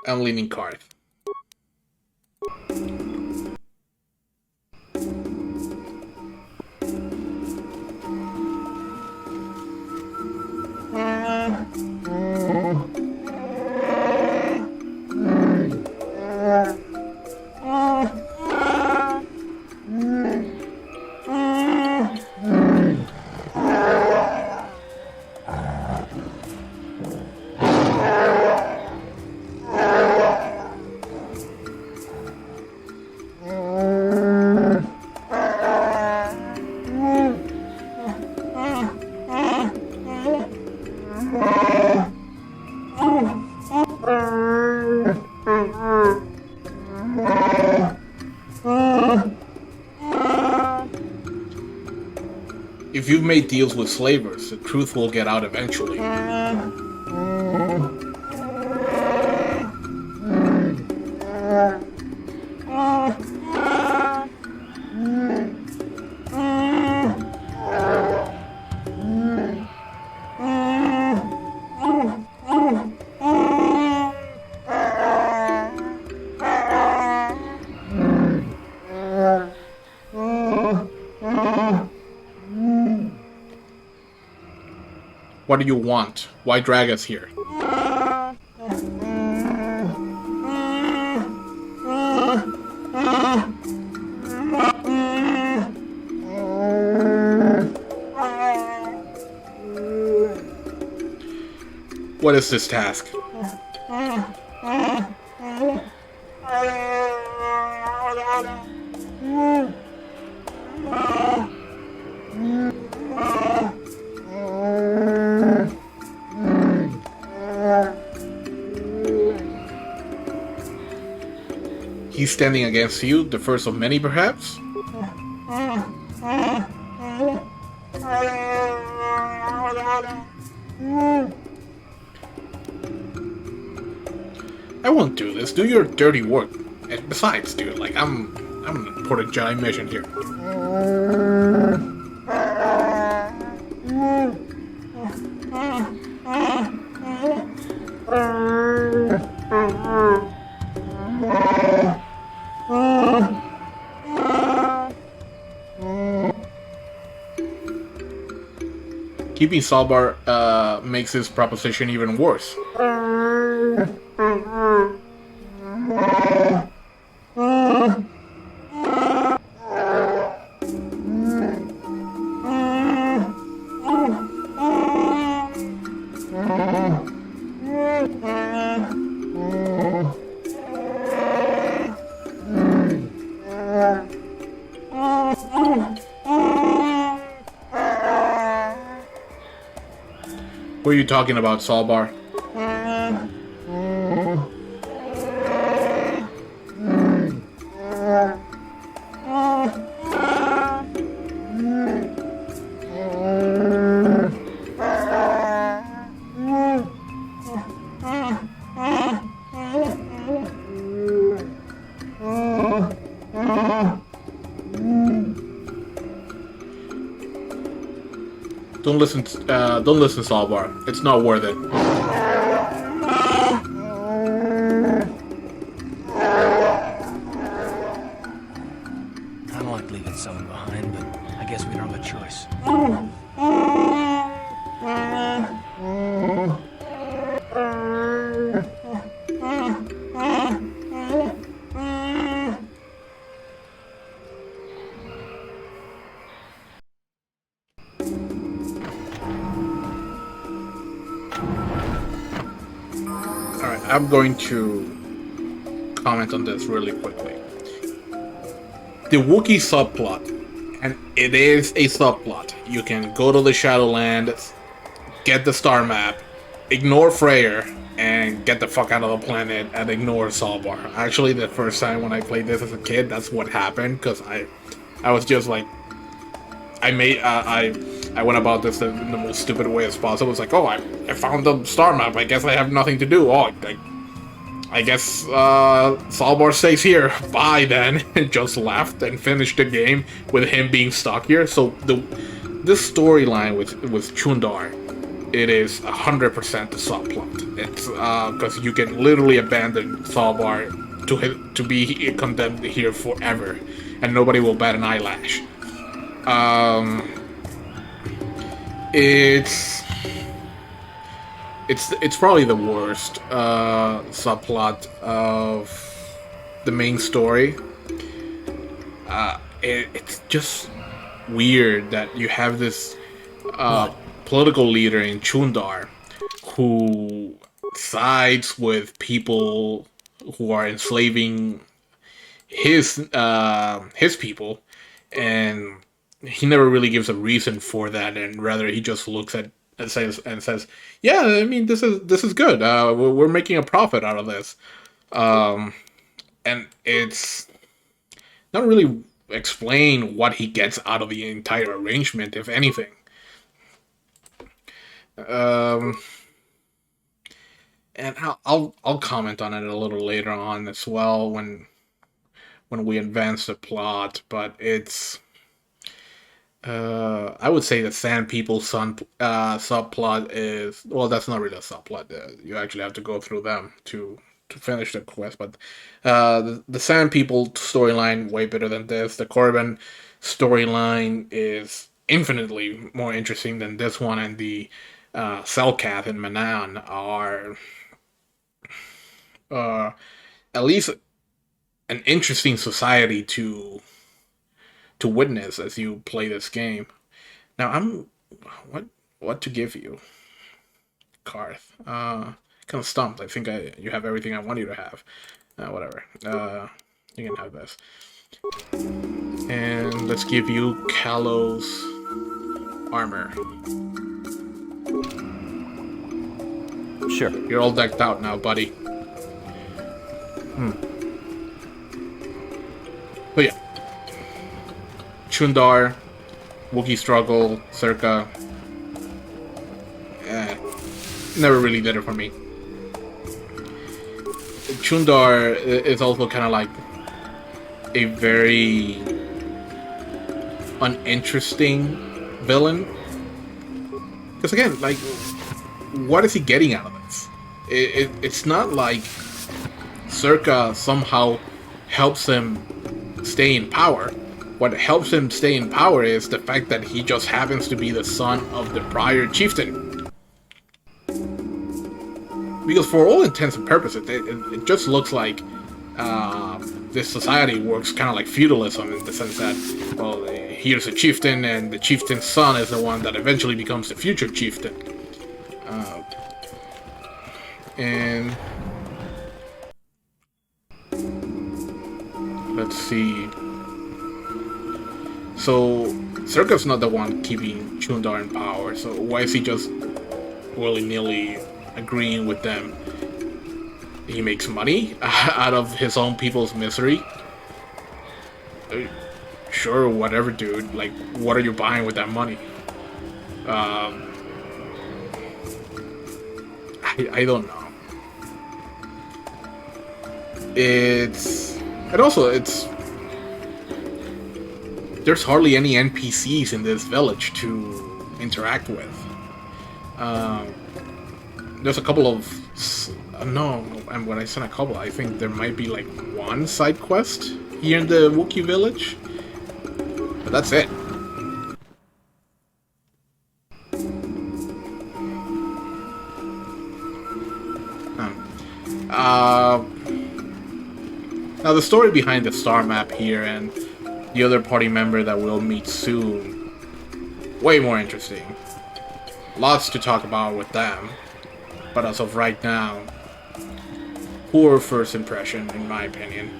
leaning Karth. If you've made deals with slavers, the truth will get out eventually. What do you want? Why drag us here? What is this task? He's standing against you, the first of many, perhaps? I won't do this. Do your dirty work. And besides, dude, like, I'm an important Jedi mission here. Keeping Salbar makes this proposition even worse. What are you talking about, Salbar? Don't listen, Salbar. It's not worth it. I don't like leaving someone behind, but I guess we don't have a choice. I'm going to comment on this really quickly. The Wookiee subplot, and it is a subplot. You can go to the Shadowlands, get the star map, ignore Freyr, and get the fuck out of the planet and ignore Salbar. Actually, the first time when I played this as a kid, that's what happened, because I was just like, I went about this in the most stupid way as possible. It's like, oh, I found the star map. I guess I have nothing to do. Oh, I guess Salbar stays here. Bye then. And just left and finished the game with him being stuck here. So this storyline with Chundar, it is 100% the subplot. It's because you can literally abandon Salbar to be condemned here forever, and nobody will bat an eyelash. It's probably the worst subplot of the main story. It's just weird that you have this political leader in Chundar who sides with people who are enslaving his people, and he never really gives a reason for that, and rather he just looks at and says, "Yeah, I mean this is good. We're making a profit out of this," and it's not really explain what he gets out of the entire arrangement, if anything. And I'll comment on it a little later on as well when we advance the plot, but it's. I would say the Sand People subplot is, well, that's not really a subplot. You actually have to go through them to finish the quest. But the Sand People storyline way better than this. The Corbin storyline is infinitely more interesting than this one, and the Selkath and Manan are at least an interesting society to witness as you play this game. Now, what to give you? Karth. Kind of stumped. I think you have everything I want you to have. Whatever. You can have this. And let's give you Kalos armor. Sure. You're all decked out now, buddy. But yeah. Chundar, Wookiee struggle, Circa. Never really did it for me. Chundar is also kind of like a very uninteresting villain. Because again, like, what is he getting out of this? It's not like Circa somehow helps him stay in power. What helps him stay in power is the fact that he just happens to be the son of the prior chieftain. Because for all intents and purposes, it just looks like this society works kind of like feudalism in the sense that, well, here's a chieftain, and the chieftain's son is the one that eventually becomes the future chieftain. And let's see. So Circa's not the one keeping Chundar in power, so why is he just willy-nilly agreeing with them? He makes money out of his own people's misery? Sure, whatever, dude. Like, what are you buying with that money? I don't know. It's there's hardly any NPCs in this village to interact with. There's a couple of no, and when I said a couple, I think there might be like one side quest here in the Wookiee village, but that's it. Now the story behind the star map here and the other party member that we'll meet soon, way more interesting. Lots to talk about with them, but as of right now, poor first impression in my opinion.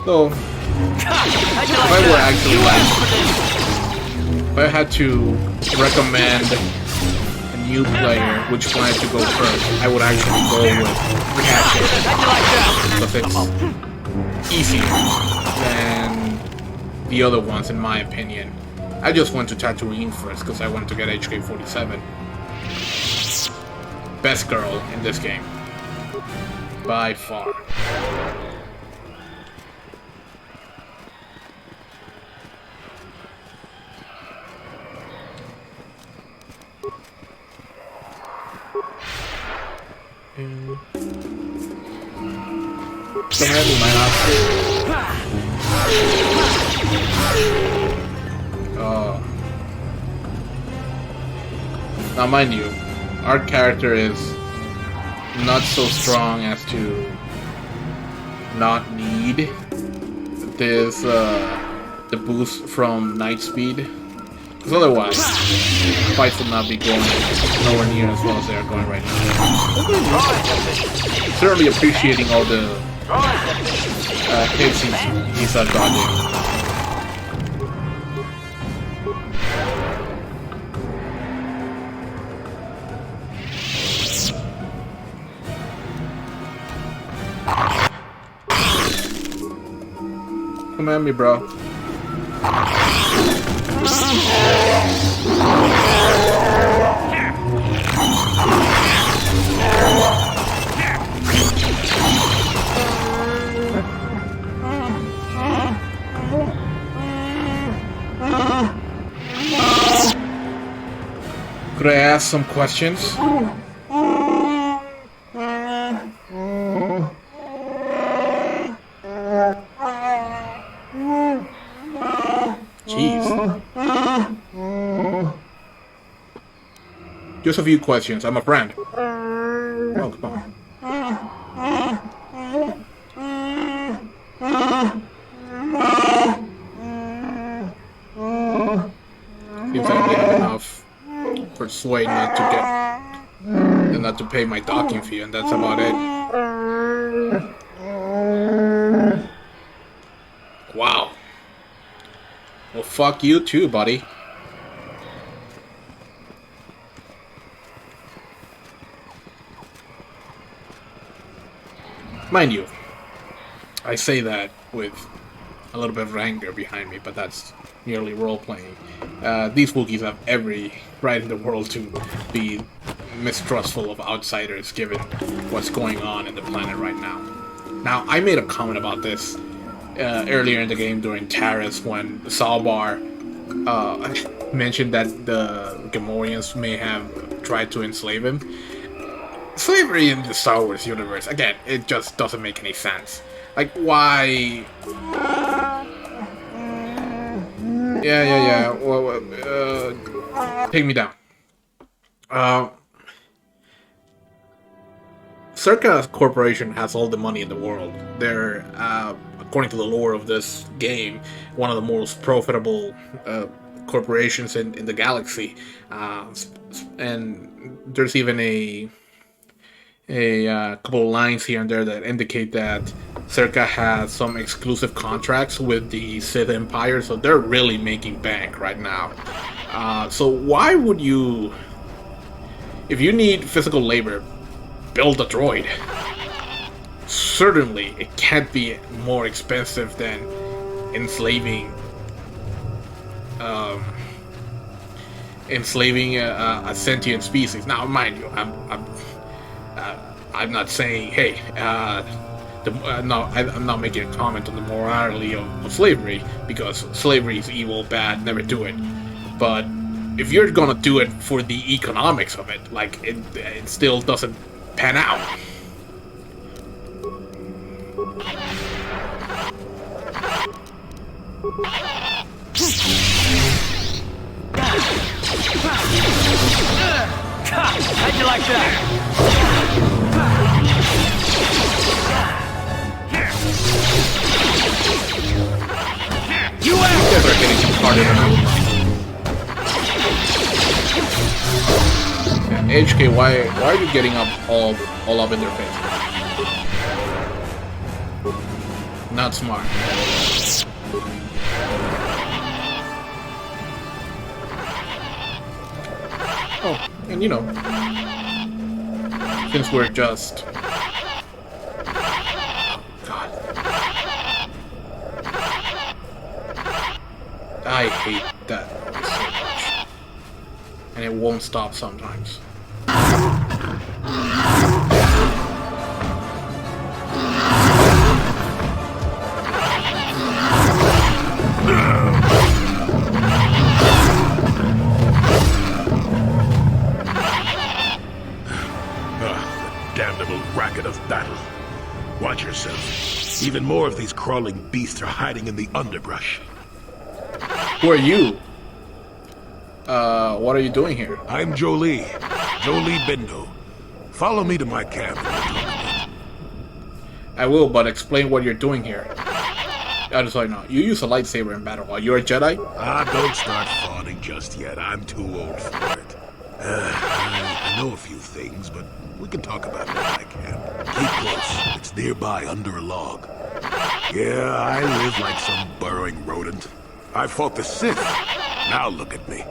So, if I were actually like, if I had to recommend a new player which one to go first, I would actually go with Kashyyyk, because it's easier than the other ones in my opinion. I just went to Tatooine first because I wanted to get HK-47. Best girl in this game, by far. Come at me, my now mind you, our character is not so strong as to not need this the boost from night speed, because otherwise fights will not be going nowhere near as well as they are going right now. Certainly appreciating all the hits he's dodging. Come at me, bro. Could I ask some questions? Jeez. Just a few questions. I'm a friend. Oh, come on. persuade not to get and not to pay my docking fee, and that's about it. Wow. Well, fuck you too, buddy. Mind you, I say that with a little bit of anger behind me, but that's merely role-playing. These Wookiees have every right in the world to be mistrustful of outsiders, given what's going on in the planet right now. Now, I made a comment about this earlier in the game during Taris, when Salbar mentioned that the Gamorreans may have tried to enslave him. Slavery in the Star Wars universe, again, it just doesn't make any sense. Like, why? Yeah. Well, take me down. Circa Corporation has all the money in the world. They're, according to the lore of this game, one of the most profitable corporations in the galaxy. And there's even a couple of lines here and there that indicate that Circa has some exclusive contracts with the Sith Empire, so they're really making bank right now. So why would you, if you need physical labor, build a droid? Certainly, it can't be more expensive than enslaving a sentient species. Now, mind you, I'm not saying, hey, no, I'm not making a comment on the morality of slavery, because slavery is evil, bad, never do it. But if you're gonna do it for the economics of it, like, it still doesn't pan out. How'd you like that? You guys are getting harder than I would like. HK, why are you getting up all up in their face? Not smart. Oh, and you know, since we're just... God. I hate that noise so much. And it won't stop sometimes. Damnable racket of battle. Watch yourself. Even more of these crawling beasts are hiding in the underbrush. Who are you? What are you doing here? I'm Jolie Bindo. Follow me to my camp. I will, but explain what you're doing here. I'm sorry, no. You use a lightsaber in battle. Are you a Jedi? Don't start fawning just yet. I'm too old for it. I know a few things, but we can talk about it when I can. Keep close. It's nearby under a log. Yeah, I live like some burrowing rodent. I fought the Sith. Now look at me.